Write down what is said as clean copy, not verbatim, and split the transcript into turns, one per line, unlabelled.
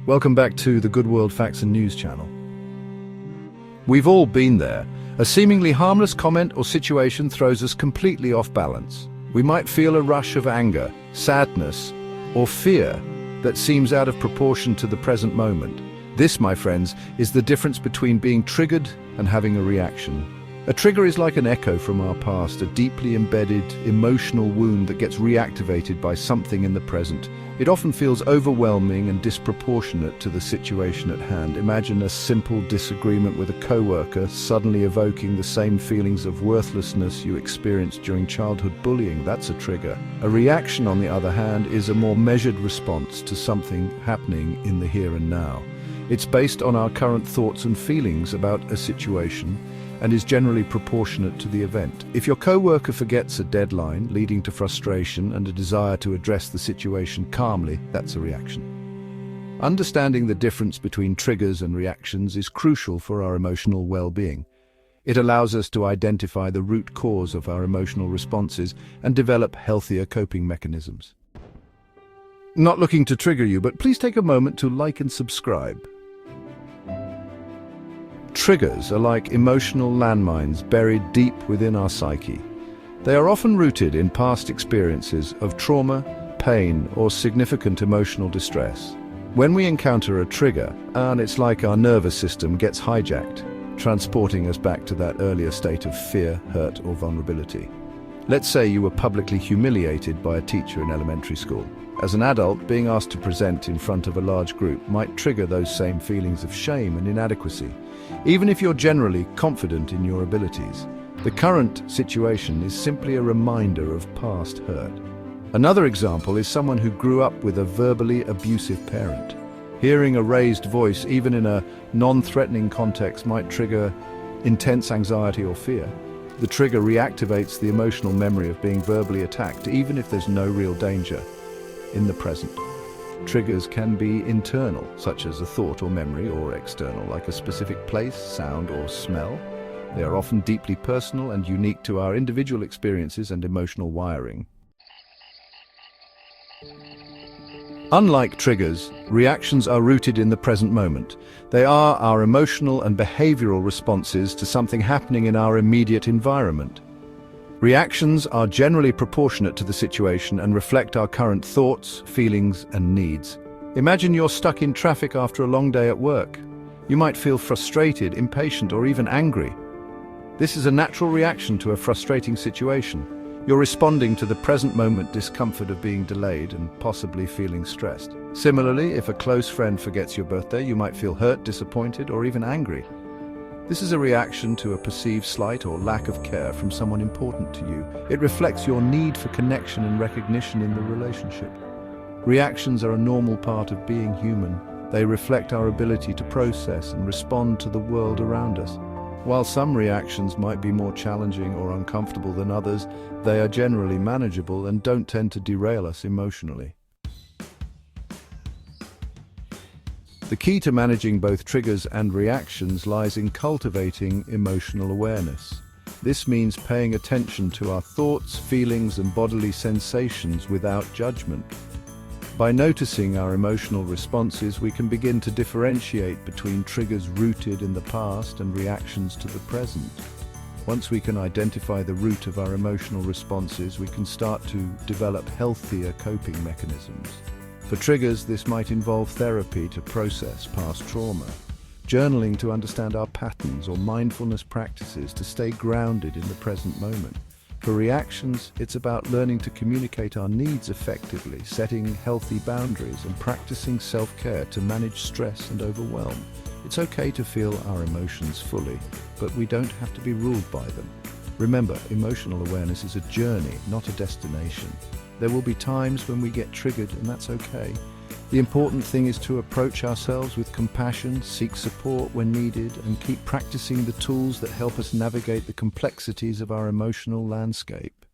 Welcome back to the Good World Facts and News channel. We've all been there. A seemingly harmless comment or situation throws us completely off balance. We might feel a rush of anger, sadness, or fear that seems out of proportion to the present moment. This, my friends, is the difference between being triggered and having a reaction. A trigger is like an echo from our past, a deeply embedded emotional wound that gets reactivated by something in the present. It often feels overwhelming and disproportionate to the situation at hand. Imagine a simple disagreement with a coworker suddenly evoking the same feelings of worthlessness you experienced during childhood bullying. That's a trigger. A reaction, on the other hand, is a more measured response to something happening in the here and now. It's based on our current thoughts and feelings about a situation and is generally proportionate to the event. If your coworker forgets a deadline, leading to frustration and a desire to address the situation calmly, that's a reaction. Understanding the difference between triggers and reactions is crucial for our emotional well-being. It allows us to identify the root cause of our emotional responses and develop healthier coping mechanisms. Not looking to trigger you, but please take a moment to like and subscribe. Triggers are like emotional landmines buried deep within our psyche. They are often rooted in past experiences of trauma, pain, or significant emotional distress. When we encounter a trigger, it's like our nervous system gets hijacked, transporting us back to that earlier state of fear, hurt, or vulnerability. Let's say you were publicly humiliated by a teacher in elementary school. As an adult, being asked to present in front of a large group might trigger those same feelings of shame and inadequacy. Even if you're generally confident in your abilities, the current situation is simply a reminder of past hurt. Another example is someone who grew up with a verbally abusive parent. Hearing a raised voice, even in a non-threatening context, might trigger intense anxiety or fear. The trigger reactivates the emotional memory of being verbally attacked, even if there's no real danger in the present. Triggers can be internal, such as a thought or memory, or external, like a specific place, sound, or smell. They are often deeply personal and unique to our individual experiences and emotional wiring. Unlike triggers, reactions are rooted in the present moment. They are our emotional and behavioral responses to something happening in our immediate environment. Reactions are generally proportionate to the situation and reflect our current thoughts, feelings, and needs. Imagine you're stuck in traffic after a long day at work. You might feel frustrated, impatient, or even angry. This is a natural reaction to a frustrating situation. You're responding to the present moment discomfort of being delayed and possibly feeling stressed. Similarly, if a close friend forgets your birthday, you might feel hurt, disappointed, or even angry. This is a reaction to a perceived slight or lack of care from someone important to you. It reflects your need for connection and recognition in the relationship. Reactions are a normal part of being human. They reflect our ability to process and respond to the world around us. While some reactions might be more challenging or uncomfortable than others, they are generally manageable and don't tend to derail us emotionally. The key to managing both triggers and reactions lies in cultivating emotional awareness. This means paying attention to our thoughts, feelings, and bodily sensations without judgment. By noticing our emotional responses, we can begin to differentiate between triggers rooted in the past and reactions to the present. Once we can identify the root of our emotional responses, we can start to develop healthier coping mechanisms. For triggers, this might involve therapy to process past trauma, journaling to understand our patterns, or mindfulness practices to stay grounded in the present moment. For reactions, it's about learning to communicate our needs effectively, setting healthy boundaries, and practicing self-care to manage stress and overwhelm. It's okay to feel our emotions fully, but we don't have to be ruled by them. Remember, emotional awareness is a journey, not a destination. There will be times when we get triggered, and that's okay. The important thing is to approach ourselves with compassion, seek support when needed, and keep practicing the tools that help us navigate the complexities of our emotional landscape.